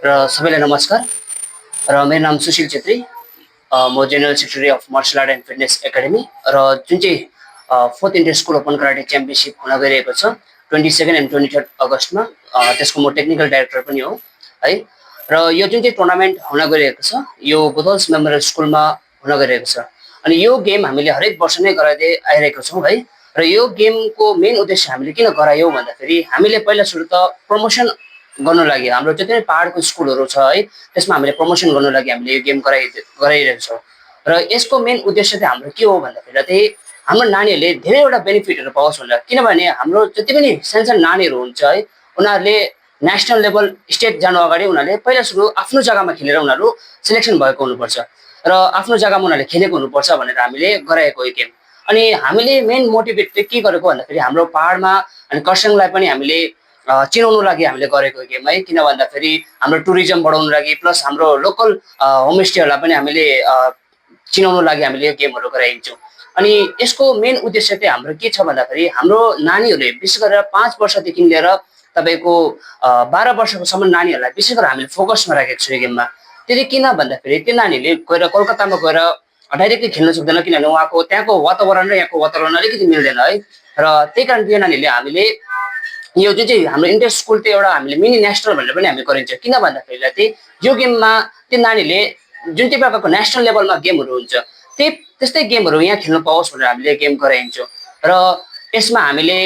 सबैलाई नमस्कार। मेरो नाम सुशील छेत्री। म general secretary of martial art and fitness academy र जुन चाहिँ fourth inter school open karate championship हुन गइरहेको छ 22 एन्ड 23 अगस्तमा। त्यसको म टेक्निकल डाइरेक्टर पनि हो है। र यो जुन चाहिँ टुर्नामेन्ट हुन गइरहेको छ यो बुधल्स मेमोरियल स्कुलमा हुन गइरहेको छ। अनि यो गेम हामीले हरेक वर्ष नै गराउँदै आइरहेको छौँ है। र यो गेमको मेन उद्देश्य हामीले किन गरायौँ भन्दाखेरि हामीले पहिला सुरु त प्रमोसन गर्नु लागि हाम्रो जति पनि पहाडको स्कुलहरू छ है त्यसमा हामीले प्रमोसन गर्नु लागि हामीले यो गेम गराइरहेको छौँ। र यसको मेन उद्देश्य चाहिँ हाम्रो के हो भन्दाखेरि चाहिँ हाम्रो नानीहरूले धेरैवटा बेनिफिटहरू पाओस् भनेर। किनभने हाम्रो जति पनि सानसानो नानीहरू हुन्छ है उनीहरूले नेसनल लेभल स्टेट जानु अगाडि उनीहरूले पहिला सुरु आफ्नो जग्गामा खेलेर उनीहरू सिलेक्सन भएको हुनुपर्छ र आफ्नो जग्गामा उनीहरूले खेलेको हुनुपर्छ भनेर हामीले गराएको यो गेम। अनि हामीले मेन मोटिभेट चाहिँ के गरेको भन्दाखेरि हाम्रो पहाडमा अनि खरसाङलाई पनि हामीले चिनाउनु लागि हामीले गरेको गेम है। किन भन्दाखेरि हाम्रो टुरिज्म बढाउनु लागि प्लस हाम्रो लोकल होमस्टेहरूलाई पनि हामीले चिनाउनु लागि हामीले यो गेमहरू गराइन्छौँ। अनि यसको मेन उद्देश्य चाहिँ हाम्रो के छ भन्दाखेरि हाम्रो नानीहरूले विशेष गरेर 5 वर्षदेखि लिएर तपाईँको 12 वर्षसम्म नानीहरूलाई विशेष गरेर हामीले फोकसमा राखेको छु यो गेममा। त्यति किन भन्दाखेरि त्यो नानीहरूले गएर कलकत्तामा गएर डाइरेक्टली खेल्न सक्दैन किनभने उहाँको त्यहाँको वातावरण र यहाँको वातावरण अलिकति मिल्दैन है। र त्यही कारण त्यो नानीहरूले हामीले यो जुन चाहिँ हाम्रो इन्टर स्कुल चाहिँ एउटा हामीले मिनी नेसनल भनेर पनि हामी गरिन्छ। किन भन्दाखेरि चाहिँ यो गेममा त्यो नानीले जुन चाहिँ प्रकारको नेसनल लेभलमा गेमहरू हुन्छ त्यस्तै गेमहरू यहाँ खेल्न पाओस् भनेर हामीले गेम गराइन्छौँ। र यसमा हामीले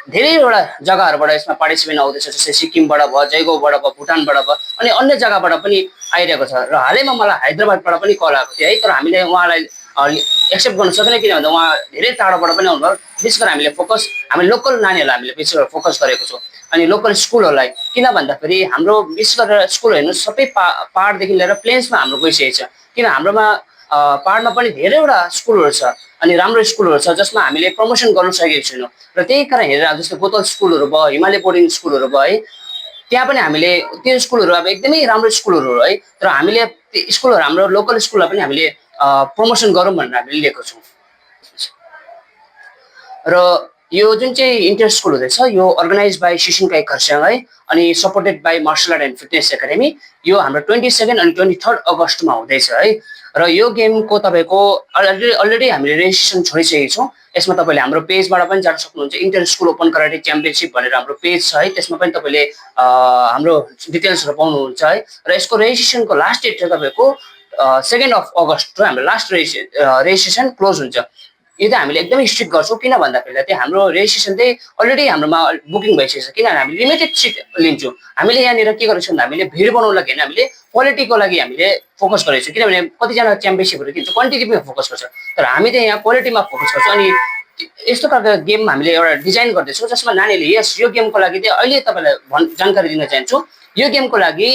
धेरैवटा जग्गाहरूबाट यसमा पार्टिसिपेन्ट आउँदैछ जस्तै सिक्किमबाट भयो, जयगाउँबाट भयो, भुटानबाट भयो अनि अन्य जग्गाबाट पनि आइरहेको छ। र हालैमा मलाई हैदराबादबाट पनि कल आएको थियो है। तर हामीले उहाँलाई एक्सेप्ट गर्न सकेन किनभने उहाँ धेरै टाढोबाट पनि आउनुभयो। विशेष गरी हामीले हामी लोकल नानीहरूलाई हामीले विशेष गरेर फोकस गरेको छौँ अनि लोकल स्कुलहरूलाई। किन भन्दाखेरि हाम्रो विशेष गरेर स्कुल हेर्नु सबै पहाडदेखि लिएर प्लेन्समा हाम्रो गइसकेको छ। किन हाम्रोमा पहाडमा पनि धेरैवटा स्कुलहरू छ अनि राम्रो स्कुलहरू छ जसमा हामीले प्रमोसन गर्न सकेको छैनौँ। र त्यही कारण हेरेर जस्तो बोतल स्कुलहरू भयो, हिमालय बोर्डिङ स्कुलहरू भयो है त्यहाँ पनि हामीले त्यो स्कुलहरू अब एकदमै राम्रो स्कुलहरू हो है। तर हामीले त्यो स्कुलहरू हाम्रो लोकल स्कुललाई पनि हामीले प्रमोसन गरौँ भनेर हामीले लिएको छौँ। र यो जुन चाहिँ इन्टर स्कुल हुँदैछ यो अर्गनाइज बाई सिसिनकाई खरसाङ है अनि supported by martial art and fitness academy. यो हाम्रो 22 अनि 23 अगस्तमा हुँदैछ है। र यो गेमको तपाईँको अलरेडी हामीले रेजिस्ट्रेसन छोडिसकेको छौँ। यसमा तपाईँले हाम्रो पेजबाट पनि जान सक्नुहुन्छ। Inter school open karate championship भनेर हाम्रो पेज छ है त्यसमा पनि तपाईँले हाम्रो डिटेल्सहरू पाउनुहुन्छ है। र यसको रेजिस्ट्रेसनको लास्ट डेट चाहिँ तपाईँको 2 अगस्त हाम्रो लास्ट रेजिस्ट्रेसन क्लोज हुन्छ। यो चाहिँ हामीले एकदमै स्ट्रिक्ट गर्छौँ। किन भन्दाखेरि चाहिँ हाम्रो रेजिस्ट्रेसन चाहिँ अलरेडी हाम्रोमा बुकिङ भइसकेको छ किनभने हामी लिमिटेड सिट लिन्छौँ। हामीले यहाँनिर के गरेको छौँ हामीले भिड बनाउनु लागि होइन हामीले क्वालिटीको लागि हामीले फोकस गरेको छौँ। किनभने कतिजना च्याम्पियनसिपहरू किन्छ क्वान्टिटीमा फोकस गर्छ तर हामी चाहिँ यहाँ क्वालिटीमा फोकस गर्छौँ। अनि यस्तो प्रकारको गेम हामीले एउटा डिजाइन गर्दैछौँ जसमा नानीले यस यो गेमको लागि चाहिँ अहिले तपाईँलाई जानकारी दिन चाहन्छु। यो गेमको लागि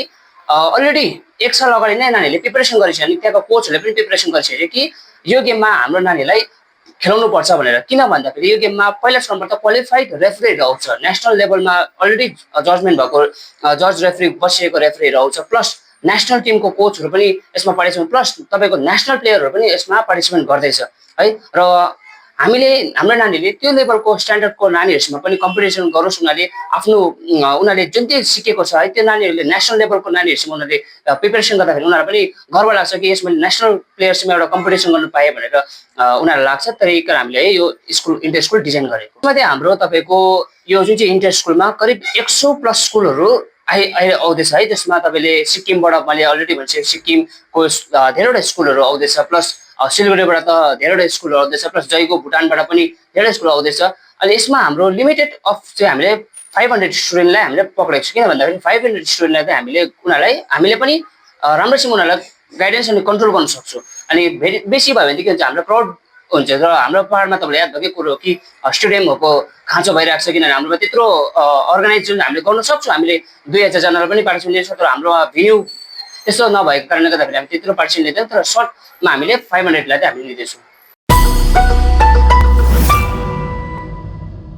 अलरेडी 1 साल अगाडि नै नानीहरूले प्रिपरेसन गरेछ अनि त्यहाँको कोचहरूले पनि प्रिपरेसन गरिसक्यो कि यो गेममा हाम्रो नानीलाई खेलाउनु पर्छ भनेर। किन भन्दाखेरि यो गेममा पहिला सुरुमा त क्वालिफाइड रेफ्रीहरू आउँछ नेसनल लेभलमा अलरेडी जजमेन्ट भएको जज रेफ्री बसिएको रेफ्रीहरू आउँछ प्लस नेसनल टिमको कोचहरू पनि यसमा पार्टिसिपेन्ट प्लस तपाईँको नेसनल प्लेयरहरू पनि यसमा पार्टिसिपेन्ट गर्दैछ है। र हामीले हाम्रो नानीले त्यो लेभलको स्ट्यान्डर्डको नानीहरूसँग पनि कम्पिटिसन गरोस् उनीहरूले जुन चाहिँ सिकेको छ है त्यो नानीहरूले नेसनल लेभलको नानीहरूसँग उनीहरूले प्रिपेरेसन गर्दाखेरि उनीहरू पनि गर्व लाग्छ कि यसमा नेसनल प्लेयरसँग एउटा कम्पिटिसन गर्नु पाएँ भनेर उनीहरूलाई लाग्छ। त्यही कारण हामीले है यो इन्टर स्कुल डिजाइन गरेको। त्यसमा चाहिँ हाम्रो तपाईँको यो जुन चाहिँ इन्टर स्कुलमा करिब 100+ स्कुलहरू आउँदैछ है। त्यसमा तपाईँले सिक्किमबाट मैले अलरेडी भनिसकेँ सिक्किमको धेरैवटा स्कुलहरू आउँदैछ प्लस सिलगढीबाट त धेरैवटा स्कुलहरू आउँदैछ प्लस जयगाउँ भुटानबाट पनि धेरै स्कुल आउँदैछ। अनि यसमा हाम्रो लिमिटेड अफ चाहिँ हामीले 500 स्टुडेन्टलाई हामीले पक्रेको छु। किन भन्दाखेरि 500 स्टुडेन्टलाई चाहिँ हामीले पनि राम्रोसँग उनीहरूलाई गाइडेन्स अनि कन्ट्रोल गर्न सक्छौँ। अनि बेसी भयो भनेदेखि हुन्छ हाम्रो क्राउड हुन्छ र हाम्रो पहाडमा तपाईँलाई याद भएकै कुरो हो कि स्टेडियमहरूको खाँचो भइरहेको छ किनभने हाम्रोमा त्यत्रो अर्गनाइज जुन हामीले गर्न सक्छौँ। हामीले 2000 जनालाई पनि पार्टिसिपेन्ट लिन्छ तर हाम्रोमा भेन्यू त्यस्तो नभएको कारणले गर्दाखेरि हामी त्यत्रो पार्टिसिपेन्ट लिँदैन तर सर्टमा हामीले 500लाई चाहिँ हामीले लिँदैछौँ।